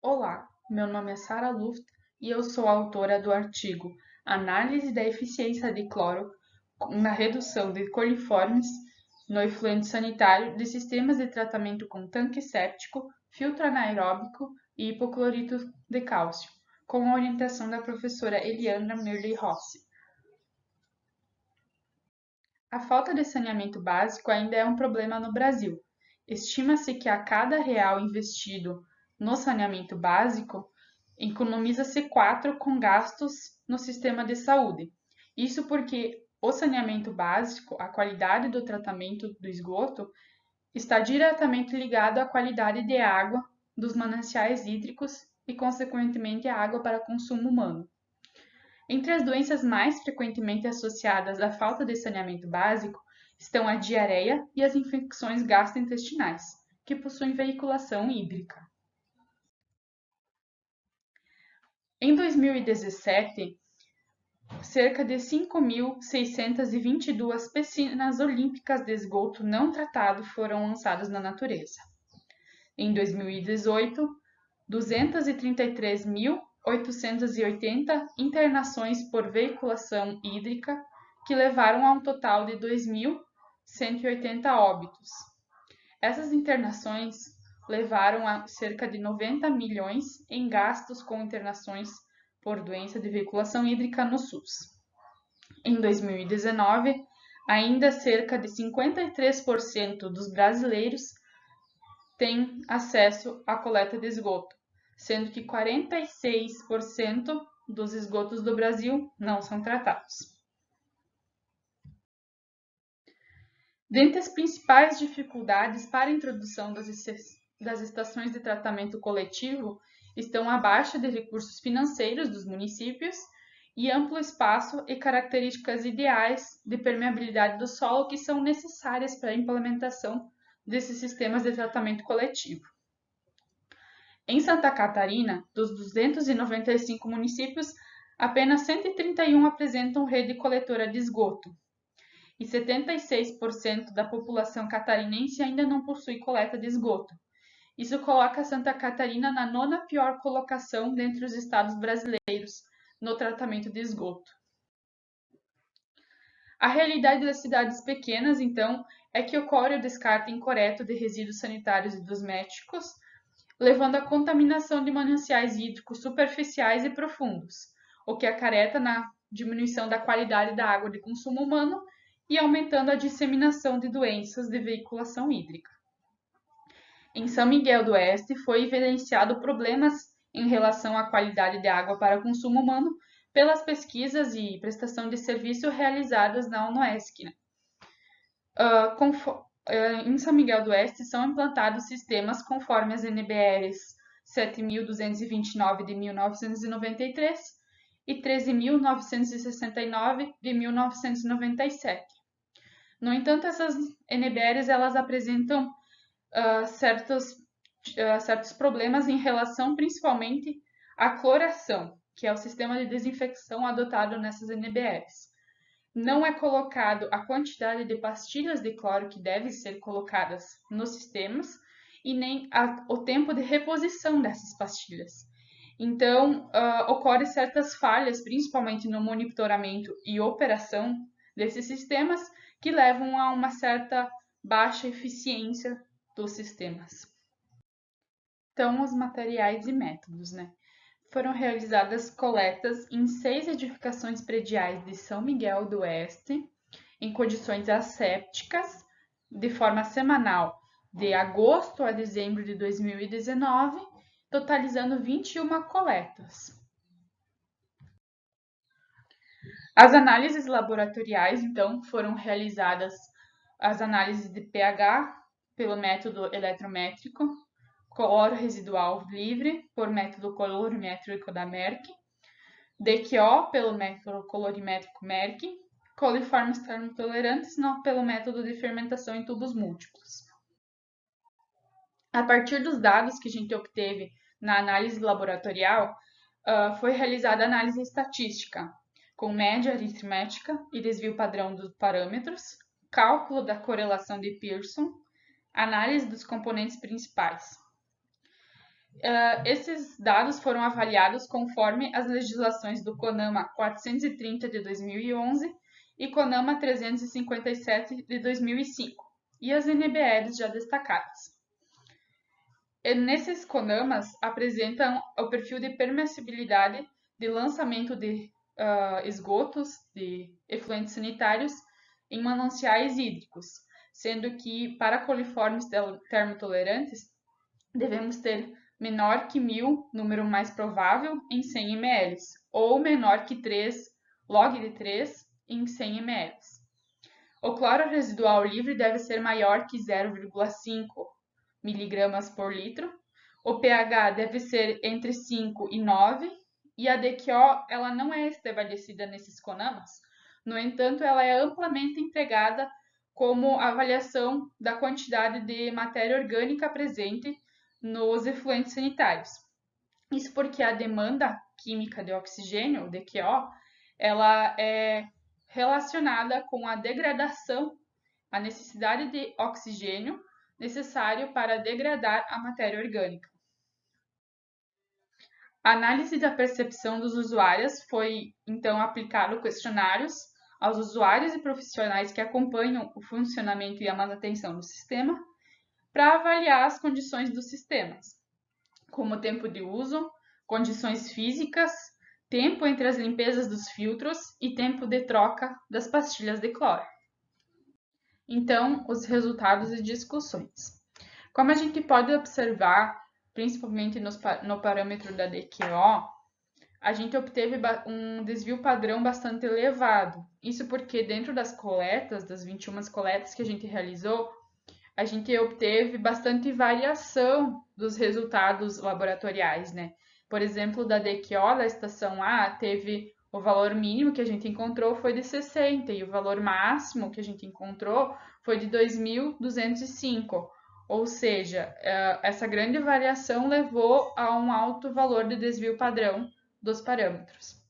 Olá, meu nome é Sara Luft e eu sou autora do artigo Análise da eficiência de cloro na redução de coliformes no efluente sanitário de sistemas de tratamento com tanque séptico, filtro anaeróbico e hipoclorito de cálcio, com a orientação da professora Eliandra Mirley Rossi. A falta de saneamento básico ainda é um problema no Brasil. Estima-se que a cada real investido no saneamento básico, economiza-se 4 com gastos no sistema de saúde. Isso porque o saneamento básico, a qualidade do tratamento do esgoto, está diretamente ligado à qualidade de água dos mananciais hídricos e, consequentemente, a água para consumo humano. Entre as doenças mais frequentemente associadas à falta de saneamento básico estão a diarreia e as infecções gastrointestinais, que possuem veiculação hídrica. Em 2017, cerca de 5.622 piscinas olímpicas de esgoto não tratado foram lançadas na natureza. Em 2018, 233.880 internações por veiculação hídrica, que levaram a um total de 2.180 óbitos. Essas internações levaram a cerca de 90 milhões em gastos com internações por doença de veiculação hídrica no SUS. Em 2019, ainda cerca de 53% dos brasileiros têm acesso à coleta de esgoto, sendo que 46% dos esgotos do Brasil não são tratados. Dentre as principais dificuldades para a introdução das estações de tratamento coletivo estão a baixa de recursos financeiros dos municípios e amplo espaço e características ideais de permeabilidade do solo que são necessárias para a implementação desses sistemas de tratamento coletivo. Em Santa Catarina, dos 295 municípios, apenas 131 apresentam rede coletora de esgoto, e 76% da população catarinense ainda não possui coleta de esgoto. Isso coloca Santa Catarina na 9ª pior colocação dentre os estados brasileiros no tratamento de esgoto. A realidade das cidades pequenas, então, é que ocorre o descarte incorreto de resíduos sanitários e domésticos, levando à contaminação de mananciais hídricos superficiais e profundos, o que acarreta na diminuição da qualidade da água de consumo humano e aumentando a disseminação de doenças de veiculação hídrica. Em São Miguel do Oeste foi evidenciado problemas em relação à qualidade de água para consumo humano pelas pesquisas e prestação de serviço realizadas na UNOESC. Em São Miguel do Oeste são implantados sistemas conforme as NBRs 7.229 de 1993 e 13.969 de 1997. No entanto, essas NBRs elas apresentam certos problemas em relação principalmente à cloração, que é o sistema de desinfecção adotado nessas NBRs. Não é colocado a quantidade de pastilhas de cloro que devem ser colocadas nos sistemas e nem o tempo de reposição dessas pastilhas. Então, ocorrem certas falhas, principalmente no monitoramento e operação desses sistemas, que levam a uma certa baixa eficiência dos sistemas. Então, os materiais e métodos, Foram realizadas coletas em 6 edificações prediais de São Miguel do Oeste, em condições assépticas, de forma semanal, de agosto a dezembro de 2019, totalizando 21 coletas. As análises laboratoriais, então, foram realizadas as análises de pH pelo método eletrométrico, cloro residual livre por método colorimétrico da Merck, DQO pelo método colorimétrico Merck, coliformes termotolerantes pelo método de fermentação em tubos múltiplos. A partir dos dados que a gente obteve na análise laboratorial, foi realizada a análise estatística, com média aritmética e desvio padrão dos parâmetros, cálculo da correlação de Pearson, análise dos componentes principais. Esses dados foram avaliados conforme as legislações do CONAMA 430 de 2011 e CONAMA 357 de 2005 e as NBRs já destacadas. Nesses CONAMAs apresentam o perfil de permeabilidade de lançamento de esgotos de efluentes sanitários em mananciais hídricos, sendo que para coliformes termotolerantes devemos ter menor que 1000, número mais provável, em 100 ml, ou menor que 3, log de 3, em 100 ml. O cloro residual livre deve ser maior que 0,5 mg por litro. O pH deve ser entre 5 e 9, e a DQO ela não é estabelecida nesses CONAMAs. No entanto, ela é amplamente empregada como avaliação da quantidade de matéria orgânica presente nos efluentes sanitários. Isso porque a demanda química de oxigênio, DQO, ela é relacionada com a degradação, a necessidade de oxigênio necessário para degradar a matéria orgânica. A análise da percepção dos usuários foi, então, aplicado questionários aos usuários e profissionais que acompanham o funcionamento e a manutenção do sistema, para avaliar as condições dos sistemas, como tempo de uso, condições físicas, tempo entre as limpezas dos filtros e tempo de troca das pastilhas de cloro. Então, os resultados e discussões. Como a gente pode observar, principalmente no parâmetro da DQO, a gente obteve um desvio padrão bastante elevado. Isso porque dentro das coletas, das 21 coletas que a gente realizou, a gente obteve bastante variação dos resultados laboratoriais, né? Por exemplo, da DQO, da estação A, teve o valor mínimo que a gente encontrou foi de 60 e o valor máximo que a gente encontrou foi de 2.205. Ou seja, essa grande variação levou a um alto valor de desvio padrão dos parâmetros.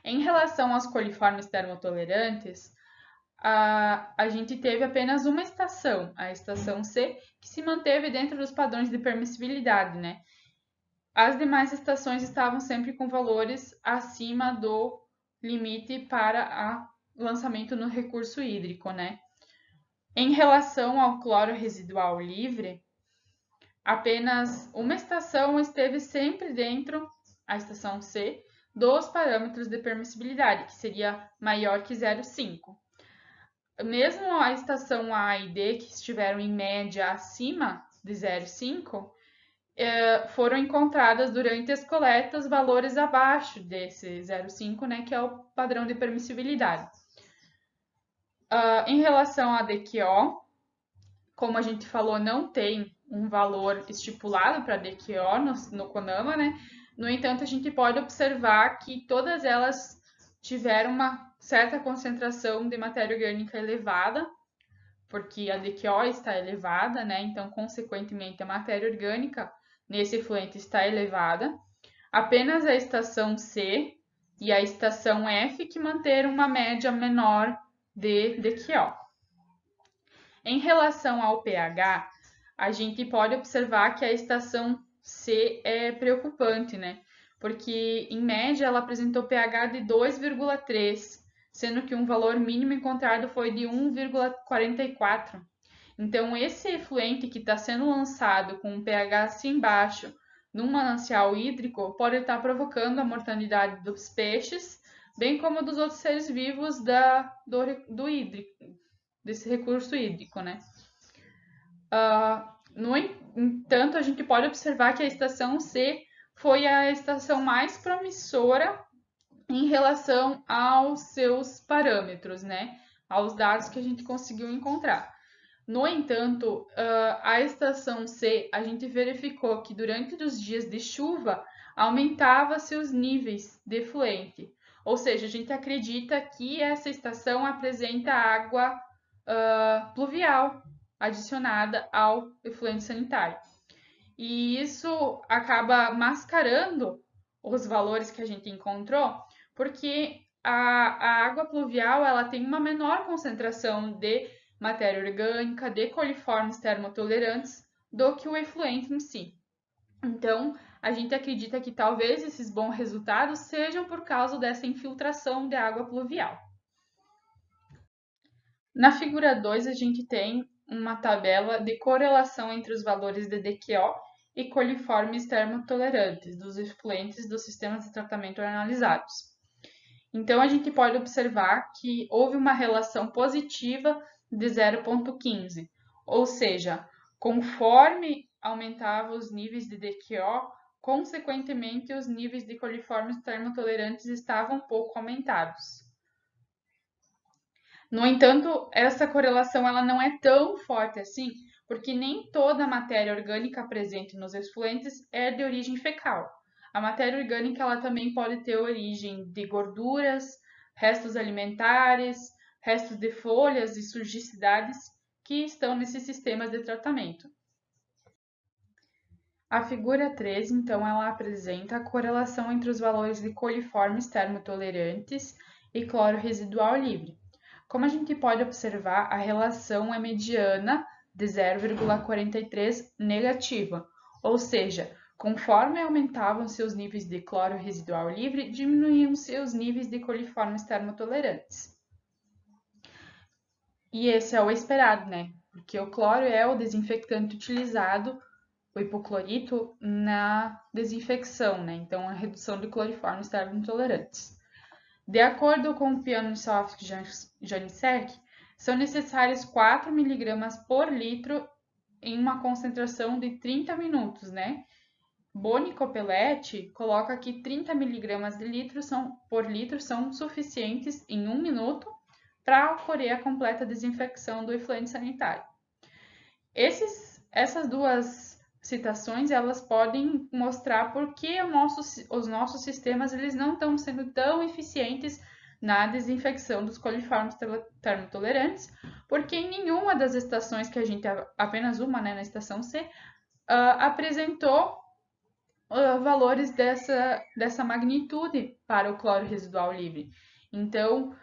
Em relação aos coliformes termotolerantes, a gente teve apenas uma estação, a estação C, que se manteve dentro dos padrões de permissibilidade, né? As demais estações estavam sempre com valores acima do limite para lançamento no recurso hídrico, né? Em relação ao cloro residual livre, apenas uma estação esteve sempre dentro, a estação C, dos parâmetros de permissibilidade, que seria maior que 0,5. Mesmo a estação A e D, que estiveram em média acima de 0,5, foram encontradas durante as coletas valores abaixo desse 0,5, né, que é o padrão de permissibilidade. Em relação à DQO, como a gente falou, não tem um valor estipulado para DQO no CONAMA, né? No entanto, a gente pode observar que todas elas tiveram uma certa concentração de matéria orgânica elevada, porque a DQO está elevada, né? Então, consequentemente, a matéria orgânica nesse efluente está elevada. Apenas a estação C e a estação F que manteram uma média menor de DQO. Em relação ao pH, a gente pode observar que a estação C é preocupante, né? Porque, em média, ela apresentou pH de 2,3, sendo que um valor mínimo encontrado foi de 1,44. Então, esse efluente que está sendo lançado com um pH assim baixo num manancial hídrico pode estar provocando a mortalidade dos peixes, bem como dos outros seres vivos do hídrico, desse recurso hídrico, né? No entanto, a gente pode observar que a estação C foi a estação mais promissora em relação aos seus parâmetros, né? Aos dados que a gente conseguiu encontrar. No entanto, a estação C, a gente verificou que durante os dias de chuva aumentava-se os níveis de efluente. Ou seja, a gente acredita que essa estação apresenta água pluvial adicionada ao efluente sanitário. E isso acaba mascarando os valores que a gente encontrou, porque a água pluvial ela tem uma menor concentração de matéria orgânica, de coliformes termotolerantes, do que o efluente em si. Então, a gente acredita que talvez esses bons resultados sejam por causa dessa infiltração de água pluvial. Na figura 2, a gente tem uma tabela de correlação entre os valores de DQO e coliformes termotolerantes dos efluentes dos sistemas de tratamento analisados. Então, a gente pode observar que houve uma relação positiva de 0,15, ou seja, conforme aumentava os níveis de DQO, consequentemente os níveis de coliformes termotolerantes estavam pouco aumentados. No entanto, essa correlação ela não é tão forte assim, porque nem toda a matéria orgânica presente nos efluentes é de origem fecal. A matéria orgânica ela também pode ter origem de gorduras, restos alimentares, restos de folhas e surgicidades que estão nesses sistemas de tratamento. A figura 3, então, ela apresenta a correlação entre os valores de coliformes termotolerantes e cloro residual livre. Como a gente pode observar, a relação é mediana de 0,43 negativa, ou seja, conforme aumentavam seus níveis de cloro residual livre, diminuíam seus níveis de coliformes termotolerantes. E esse é o esperado, né? Porque o cloro é o desinfectante utilizado, o hipoclorito, na desinfecção, né? Então, a redução de cloriformes termotolerantes. De acordo com o Pianossoff Janicek, são necessários 4 mg por litro em uma concentração de 30 minutos, né? Boni Copelletti coloca que 30 mg por litro são suficientes em 1 minuto para ocorrer a completa desinfecção do efluente sanitário. Essas duas citações elas podem mostrar por que os nossos sistemas eles não estão sendo tão eficientes na desinfecção dos coliformes termotolerantes, porque em nenhuma das estações que a gente, apenas uma, né, na estação C, apresentou valores dessa magnitude para o cloro residual livre. Então,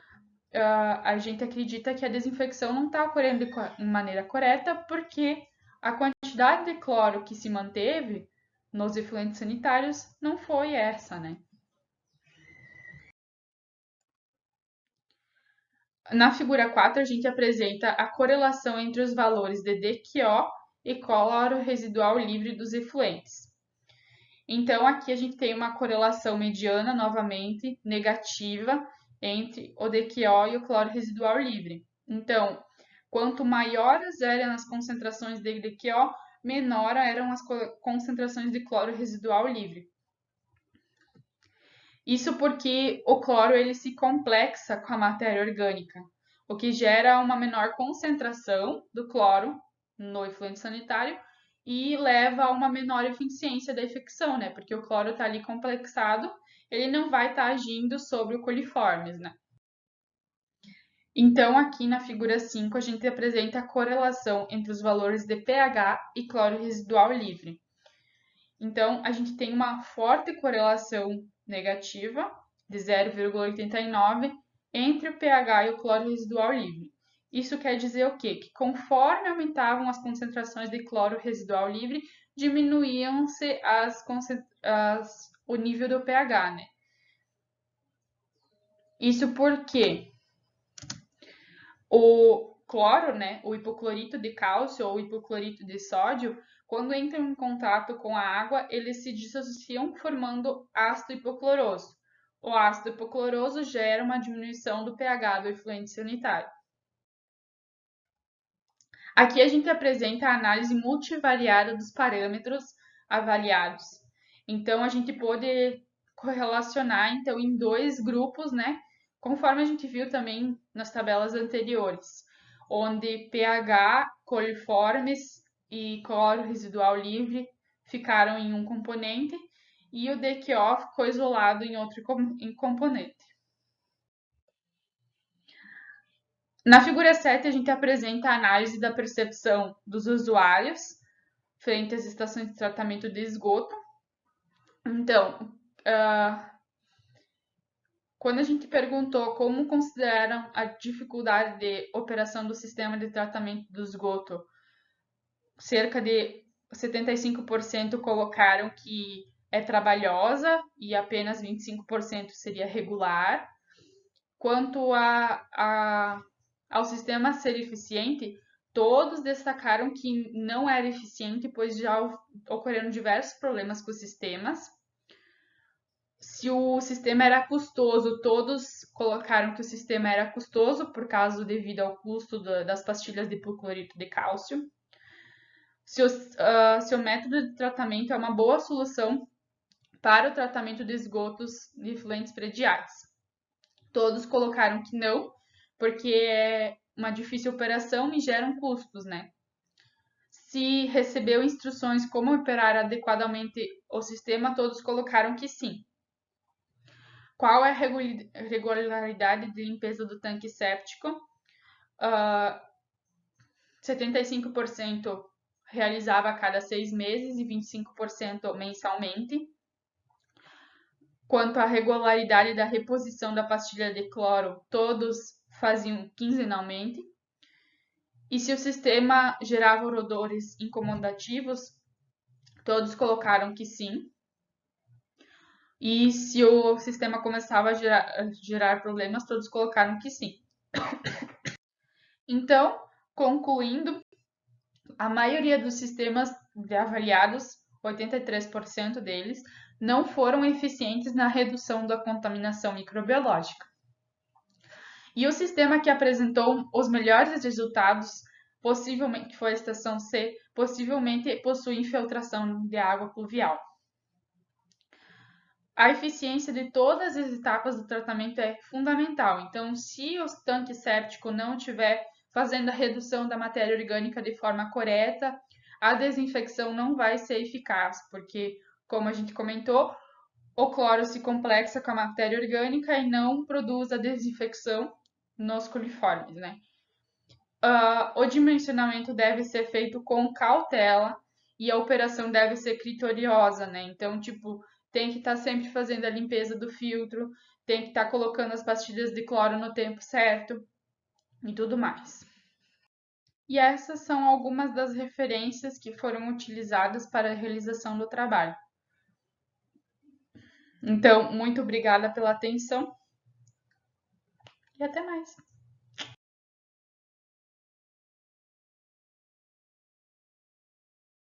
a gente acredita que a desinfecção não está ocorrendo de maneira correta, porque a quantidade de cloro que se manteve nos efluentes sanitários não foi essa, né? Na figura 4, a gente apresenta a correlação entre os valores de DQO e cloro residual livre dos efluentes. Então, aqui a gente tem uma correlação mediana, novamente, negativa, entre o DQO e o cloro residual livre. Então, quanto maiores eram as concentrações de DQO, menor eram as concentrações de cloro residual livre. Isso porque o cloro ele se complexa com a matéria orgânica, o que gera uma menor concentração do cloro no efluente sanitário e leva a uma menor eficiência da infecção, né? Porque o cloro está ali complexado, ele não vai estar agindo sobre o coliformes, né? Então, aqui na figura 5, a gente apresenta a correlação entre os valores de pH e cloro residual livre. Então, a gente tem uma forte correlação negativa de 0,89 entre o pH e o cloro residual livre. Isso quer dizer o quê? Que conforme aumentavam as concentrações de cloro residual livre, diminuíam-se o nível do pH, né? Isso porque o cloro, né, o hipoclorito de cálcio ou hipoclorito de sódio, quando entram em contato com a água, eles se dissociam formando ácido hipocloroso. O ácido hipocloroso gera uma diminuição do pH do efluente sanitário. Aqui a gente apresenta a análise multivariada dos parâmetros avaliados. Então, a gente pode correlacionar então, em dois grupos, né? Conforme a gente viu também nas tabelas anteriores, onde pH, coliformes e cloro residual livre ficaram em um componente e o DQO ficou isolado em outro componente. Na figura 7, a gente apresenta a análise da percepção dos usuários frente às estações de tratamento de esgoto. Então, quando a gente perguntou como consideram a dificuldade de operação do sistema de tratamento do esgoto, cerca de 75% colocaram que é trabalhosa e apenas 25% seria regular. Quanto ao sistema ser eficiente, todos destacaram que não era eficiente, pois já ocorreram diversos problemas com os sistemas. Se o sistema era custoso, todos colocaram que o sistema era custoso por causa devido ao custo das pastilhas de hipoclorito de cálcio. Se o método de tratamento é uma boa solução para o tratamento de esgotos de efluentes prediais. Todos colocaram que não, porque é uma difícil operação e geram custos, né? Se recebeu instruções como operar adequadamente o sistema, todos colocaram que sim. Qual é a regularidade de limpeza do tanque séptico? 75% realizava a cada 6 meses e 25% mensalmente. Quanto à regularidade da reposição da pastilha de cloro, todos faziam quinzenalmente. E se o sistema gerava odores incomodativos, todos colocaram que sim. E se o sistema começava a gerar problemas, todos colocaram que sim. Então, concluindo, a maioria dos sistemas avaliados, 83% deles, não foram eficientes na redução da contaminação microbiológica. E o sistema que apresentou os melhores resultados, possivelmente, que foi a estação C, possivelmente possui infiltração de água pluvial. A eficiência de todas as etapas do tratamento é fundamental. Então, se o tanque séptico não estiver fazendo a redução da matéria orgânica de forma correta, a desinfecção não vai ser eficaz, porque, como a gente comentou, o cloro se complexa com a matéria orgânica e não produz a desinfecção nos coliformes, né? O dimensionamento deve ser feito com cautela e a operação deve ser criteriosa, né? Então, tipo, tem que estar sempre fazendo a limpeza do filtro, tem que estar colocando as pastilhas de cloro no tempo certo e tudo mais. E essas são algumas das referências que foram utilizadas para a realização do trabalho. Então, muito obrigada pela atenção e até mais.